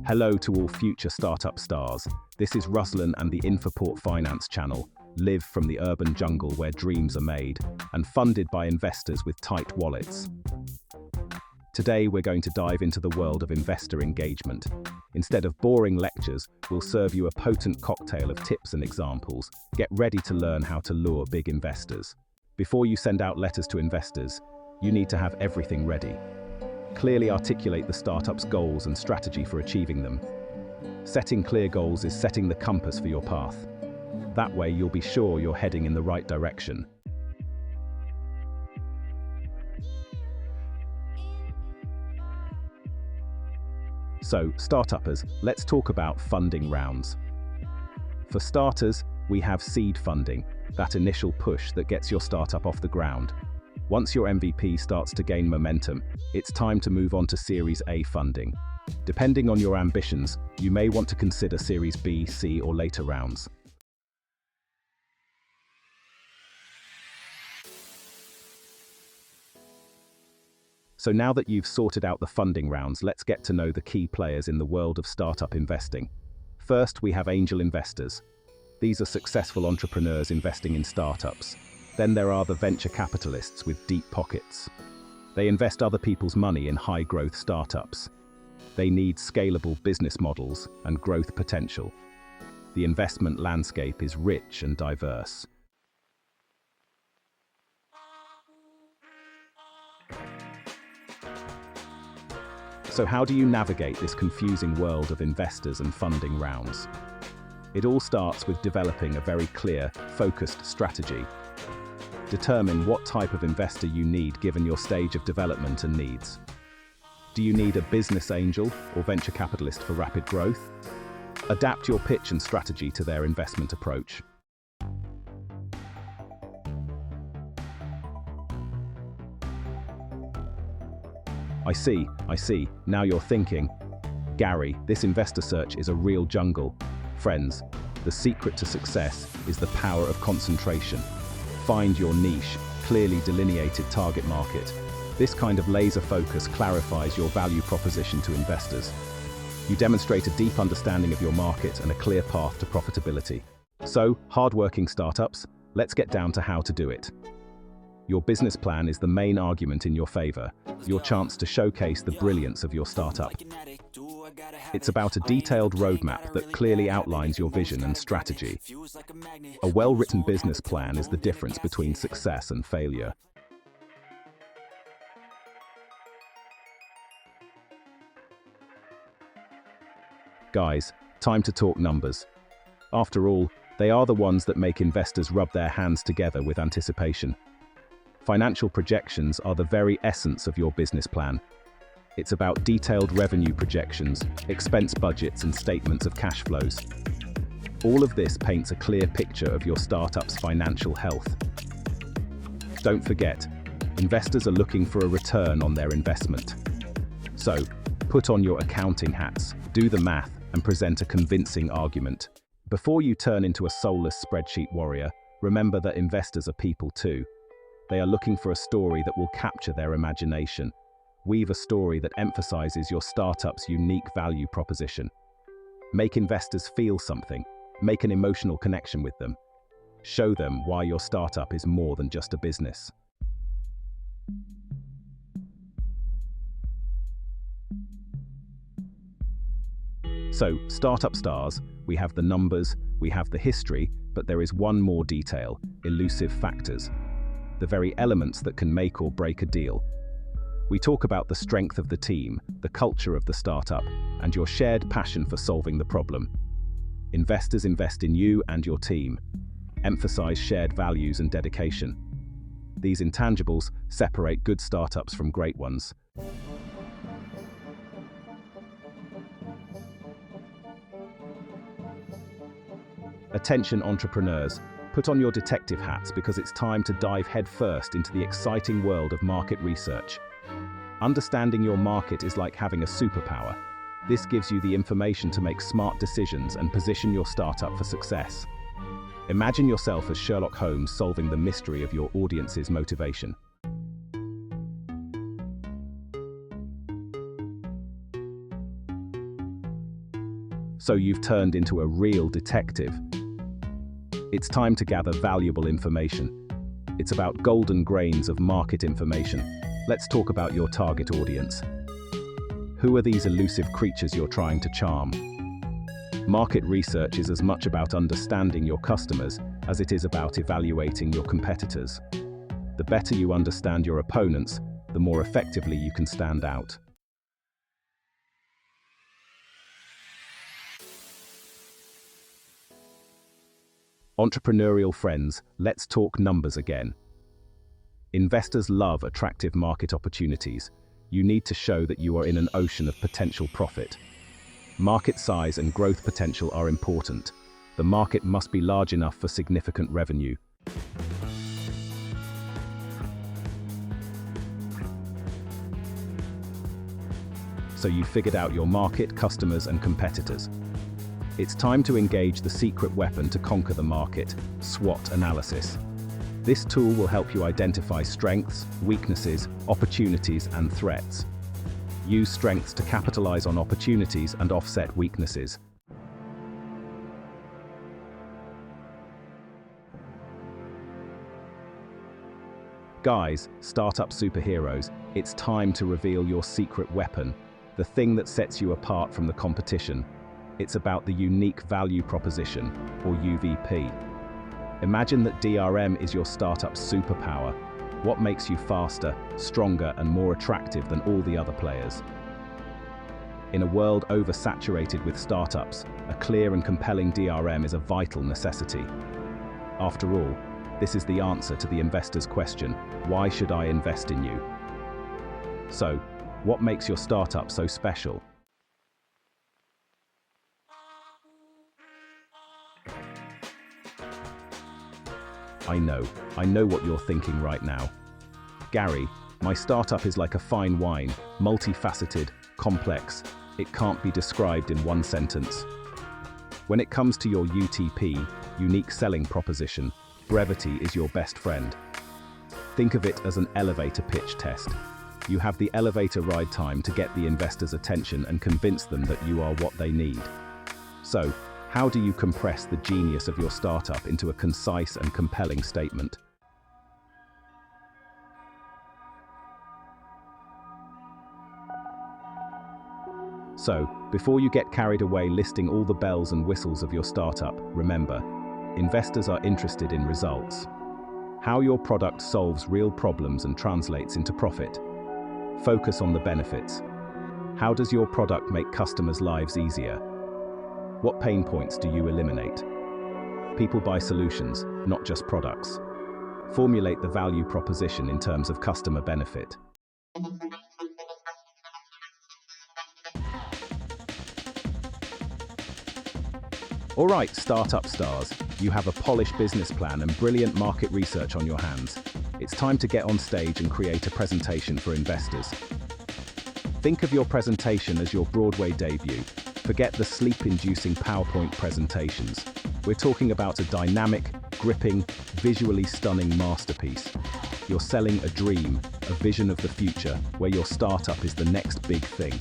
Hello to all future startup stars. This is Ruslan and the INFAPORTFINANCE channel, live from the urban jungle where dreams are made, and funded by investors with tight wallets. Today we're going to dive into the world of investor engagement. Instead of boring lectures, we'll serve you a potent cocktail of tips and examples. Get ready to learn how to lure big investors. Before you send out letters to investors, you need to have everything ready. Clearly articulate the startup's goals and strategy for achieving them. Setting clear goals is setting the compass for your path. That way you'll be sure you're heading in the right direction. So, startuppers, let's talk about funding rounds. For starters, we have seed funding, that initial push that gets your startup off the ground. Once your MVP starts to gain momentum, it's time to move on to Series A funding. Depending on your ambitions, you may want to consider Series B, C, or later rounds. So now that you've sorted out the funding rounds, let's get to know the key players in the world of startup investing. First, we have angel investors. These are successful entrepreneurs investing in startups. Then there are the venture capitalists with deep pockets. They invest other people's money in high-growth startups. They need scalable business models and growth potential. The investment landscape is rich and diverse. So how do you navigate this confusing world of investors and funding rounds? It all starts with developing a very clear, focused strategy. Determine what type of investor you need given your stage of development and needs. Do you need a business angel or venture capitalist for rapid growth? Adapt your pitch and strategy to their investment approach. I see. Now you're thinking, Gary, this investor search is a real jungle. Friends, the secret to success is the power of concentration. Find your niche, clearly delineated target market. This kind of laser focus clarifies your value proposition to investors. You demonstrate a deep understanding of your market and a clear path to profitability. So, hardworking startups, let's get down to how to do it. Your business plan is the main argument in your favor, your chance to showcase the brilliance of your startup. It's about a detailed roadmap that clearly outlines your vision and strategy. A well-written business plan is the difference between success and failure. Guys, time to talk numbers. After all, they are the ones that make investors rub their hands together with anticipation. Financial projections are the very essence of your business plan. It's about detailed revenue projections, expense budgets, and statements of cash flows. All of this paints a clear picture of your startup's financial health. Don't forget, investors are looking for a return on their investment. So, put on your accounting hats, do the math, and present a convincing argument. Before you turn into a soulless spreadsheet warrior, remember that investors are people too. They are looking for a story that will capture their imagination. Weave a story that emphasizes your startup's unique value proposition. Make investors feel something. Make an emotional connection with them. Show them why your startup is more than just a business. So, startup stars, we have the numbers, we have the history, but there is one more detail: elusive factors. The very elements that can make or break a deal. We talk about the strength of the team, the culture of the startup, and your shared passion for solving the problem. Investors invest in you and your team. Emphasize shared values and dedication. These intangibles separate good startups from great ones. Attention entrepreneurs, put on your detective hats because it's time to dive headfirst into the exciting world of market research. Understanding your market is like having a superpower. This gives you the information to make smart decisions and position your startup for success. Imagine yourself as Sherlock Holmes solving the mystery of your audience's motivation. So you've turned into a real detective. It's time to gather valuable information. It's about golden grains of market information. Let's talk about your target audience. Who are these elusive creatures you're trying to charm? Market research is as much about understanding your customers as it is about evaluating your competitors. The better you understand your opponents, the more effectively you can stand out. Entrepreneurial friends, let's talk numbers again. Investors love attractive market opportunities. You need to show that you are in an ocean of potential profit. Market size and growth potential are important. The market must be large enough for significant revenue. So you've figured out your market, customers, and competitors. It's time to engage the secret weapon to conquer the market, SWOT analysis. This tool will help you identify strengths, weaknesses, opportunities, and threats. Use strengths to capitalize on opportunities and offset weaknesses. Guys, startup superheroes, it's time to reveal your secret weapon, the thing that sets you apart from the competition. It's about the unique value proposition, or UVP. Imagine that DRM is your startup's superpower. What makes you faster, stronger, and more attractive than all the other players? In a world oversaturated with startups, a clear and compelling DRM is a vital necessity. After all, this is the answer to the investor's question, why should I invest in you? So, what makes your startup so special? I know what you're thinking right now. Gary, my startup is like a fine wine, multifaceted, complex. It can't be described in one sentence. When it comes to your UTP, unique selling proposition, brevity is your best friend. Think of it as an elevator pitch test. You have the elevator ride time to get the investor's attention and convince them that you are what they need. So, how do you compress the genius of your startup into a concise and compelling statement? So, before you get carried away listing all the bells and whistles of your startup, remember, investors are interested in results. How your product solves real problems and translates into profit. Focus on the benefits. How does your product make customers' lives easier? What pain points do you eliminate? People buy solutions, not just products. Formulate the value proposition in terms of customer benefit. All right, startup stars, you have a polished business plan and brilliant market research on your hands. It's time to get on stage and create a presentation for investors. Think of your presentation as your Broadway debut. Forget the sleep-inducing PowerPoint presentations. We're talking about a dynamic, gripping, visually stunning masterpiece. You're selling a dream, a vision of the future, where your startup is the next big thing.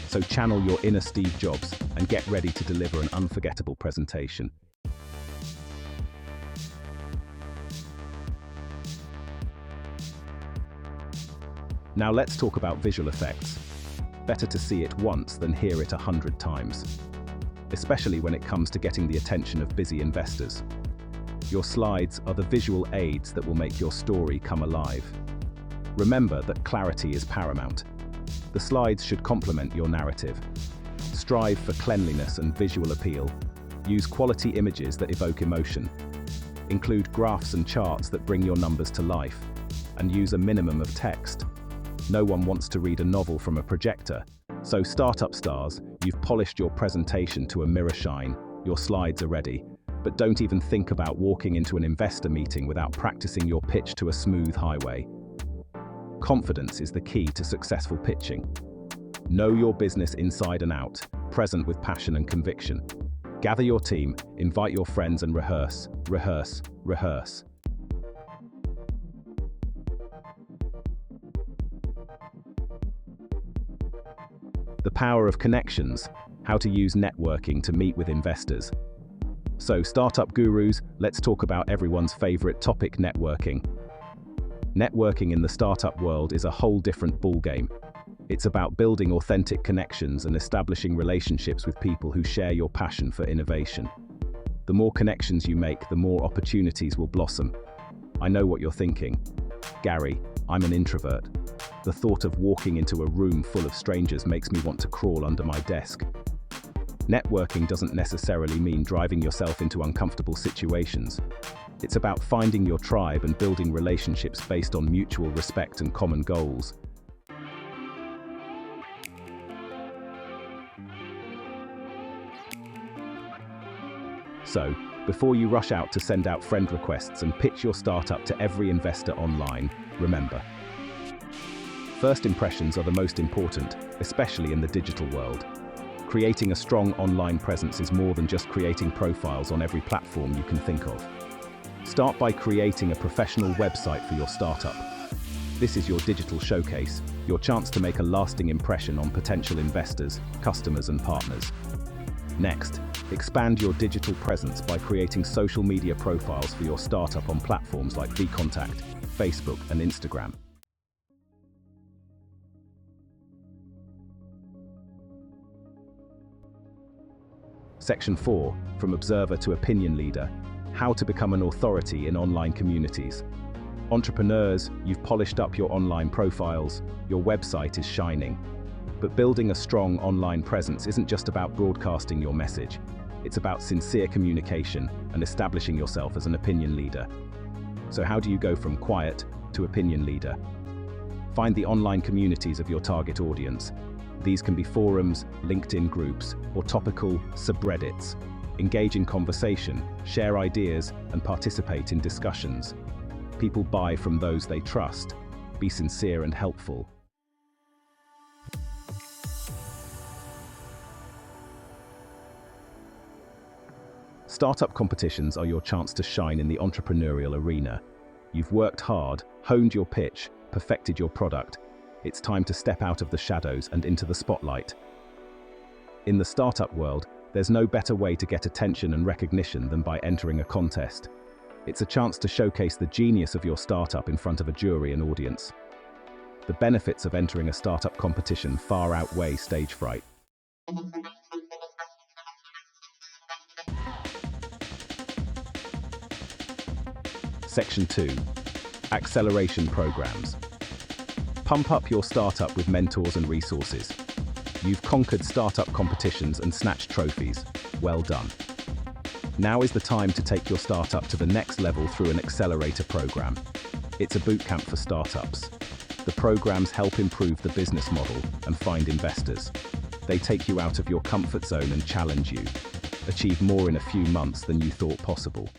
So channel your inner Steve Jobs and get ready to deliver an unforgettable presentation. Now let's talk about visual effects. Better to see it once than hear it 100 times, especially when it comes to getting the attention of busy investors. Your slides are the visual aids that will make your story come alive. Remember that clarity is paramount. The slides should complement your narrative. Strive for cleanliness and visual appeal. Use quality images that evoke emotion. Include graphs and charts that bring your numbers to life. And use a minimum of text. No one wants to read a novel from a projector. So startup stars, you've polished your presentation to a mirror shine. Your slides are ready. But don't even think about walking into an investor meeting without practicing your pitch to a smooth highway. Confidence is the key to successful pitching. Know your business inside and out, present with passion and conviction. Gather your team, invite your friends and rehearse, rehearse, rehearse. The power of connections. how to use networking to meet with investors. So, startup gurus, let's talk about everyone's favorite topic, networking. Networking in the startup world is a whole different ballgame. It's about building authentic connections and establishing relationships with people who share your passion for innovation. The more connections you make, the more opportunities will blossom. I know what you're thinking. Gary, I'm an introvert. The thought of walking into a room full of strangers makes me want to crawl under my desk. Networking doesn't necessarily mean driving yourself into uncomfortable situations. It's about finding your tribe and building relationships based on mutual respect and common goals. So, before you rush out to send out friend requests and pitch your startup to every investor online, remember, first impressions are the most important, especially in the digital world. Creating a strong online presence is more than just creating profiles on every platform you can think of. Start by creating a professional website for your startup. This is your digital showcase, your chance to make a lasting impression on potential investors, customers, and partners. Next, expand your digital presence by creating social media profiles for your startup on platforms like VKontakte, Facebook, and Instagram. Section 4, From Observer to Opinion Leader, How to Become an Authority in Online Communities. Entrepreneurs, you've polished up your online profiles, your website is shining. But building a strong online presence isn't just about broadcasting your message. It's about sincere communication and establishing yourself as an opinion leader. So how do you go from quiet to opinion leader? Find the online communities of your target audience. These can be forums, LinkedIn groups, or topical subreddits. Engage in conversation, share ideas, and participate in discussions. People buy from those they trust. Be sincere and helpful. Startup competitions are your chance to shine in the entrepreneurial arena. You've worked hard, honed your pitch, perfected your product. It's time to step out of the shadows and into the spotlight. In the startup world, there's no better way to get attention and recognition than by entering a contest. It's a chance to showcase the genius of your startup in front of a jury and audience. The benefits of entering a startup competition far outweigh stage fright. Section 2, Acceleration Programs. Pump up your startup with mentors and resources. You've conquered startup competitions and snatched trophies. Well done. Now is the time to take your startup to the next level through an accelerator program. It's a bootcamp for startups. The programs help improve the business model and find investors. They take you out of your comfort zone and challenge you. Achieve more in a few months than you thought possible.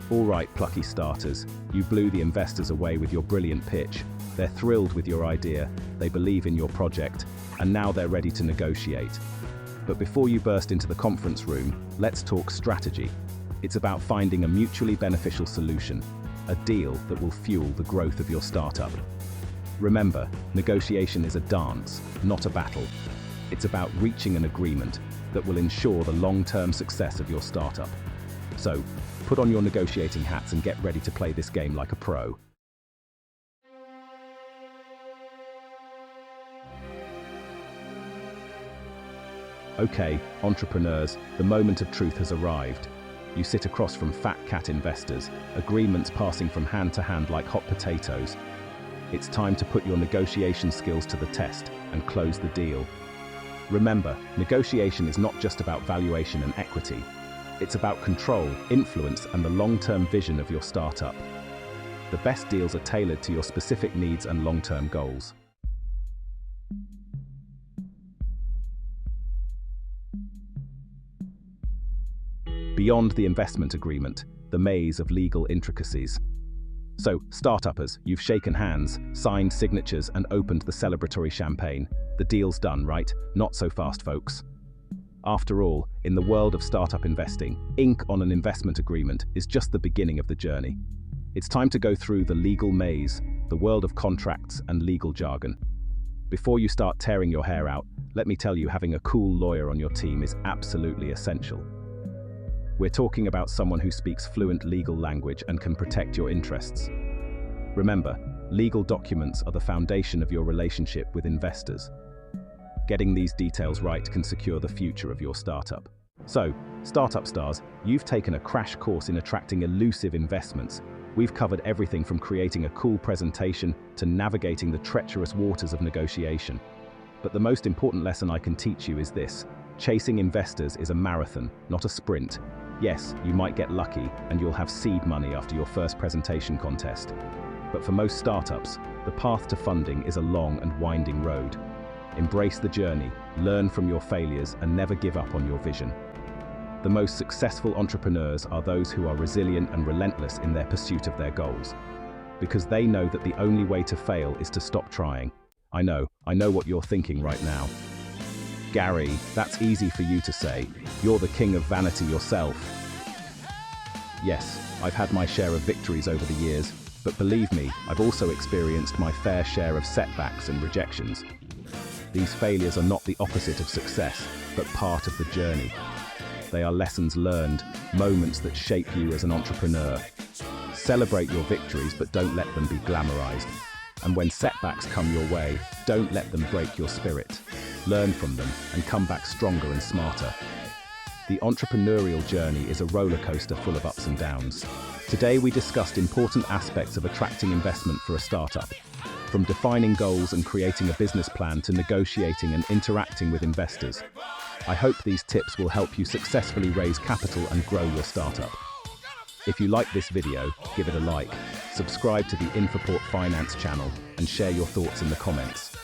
All right, plucky starters, you blew the investors away with your brilliant pitch. They're thrilled with your idea, they believe in your project, and now they're ready to negotiate. But before you burst into the conference room, let's talk strategy. It's about finding a mutually beneficial solution, a deal that will fuel the growth of your startup. Remember, negotiation is a dance, not a battle. It's about reaching an agreement that will ensure the long-term success of your startup. So, put on your negotiating hats and get ready to play this game like a pro. Okay, entrepreneurs, the moment of truth has arrived. You sit across from fat cat investors, agreements passing from hand to hand like hot potatoes. It's time to put your negotiation skills to the test and close the deal. Remember, negotiation is not just about valuation and equity. It's about control, influence, and the long-term vision of your startup. The best deals are tailored to your specific needs and long-term goals. Beyond the investment agreement, the maze of legal intricacies. So, startuppers, you've shaken hands, signed signatures, and opened the celebratory champagne. The deal's done, right? Not so fast, folks. After all, in the world of startup investing, ink on an investment agreement is just the beginning of the journey. It's time to go through the legal maze, the world of contracts and legal jargon. Before you start tearing your hair out, let me tell you, having a cool lawyer on your team is absolutely essential. We're talking about someone who speaks fluent legal language and can protect your interests. Remember, legal documents are the foundation of your relationship with investors. Getting these details right can secure the future of your startup. So, startup stars, you've taken a crash course in attracting elusive investments. We've covered everything from creating a cool presentation to navigating the treacherous waters of negotiation. But the most important lesson I can teach you is this: chasing investors is a marathon, not a sprint. Yes, you might get lucky and you'll have seed money after your first presentation contest. But for most startups, the path to funding is a long and winding road. Embrace the journey, learn from your failures, and never give up on your vision. The most successful entrepreneurs are those who are resilient and relentless in their pursuit of their goals, because they know that the only way to fail is to stop trying. I know what you're thinking right now. Gary, that's easy for you to say. You're the king of vanity yourself. Yes, I've had my share of victories over the years, but believe me, I've also experienced my fair share of setbacks and rejections. These failures are not the opposite of success, but part of the journey. They are lessons learned, moments that shape you as an entrepreneur. Celebrate your victories, but don't let them be glamorized. And when setbacks come your way, don't let them break your spirit. Learn from them and come back stronger and smarter. The entrepreneurial journey is a roller coaster full of ups and downs. Today we discussed important aspects of attracting investment for a startup. From defining goals and creating a business plan to negotiating and interacting with investors. I hope these tips will help you successfully raise capital and grow your startup. If you like this video, give it a like, subscribe to the Infaport Finance channel, and share your thoughts in the comments.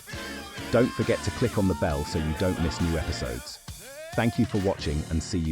Don't forget to click on the bell so you don't miss new episodes. Thank you for watching, and see you soon.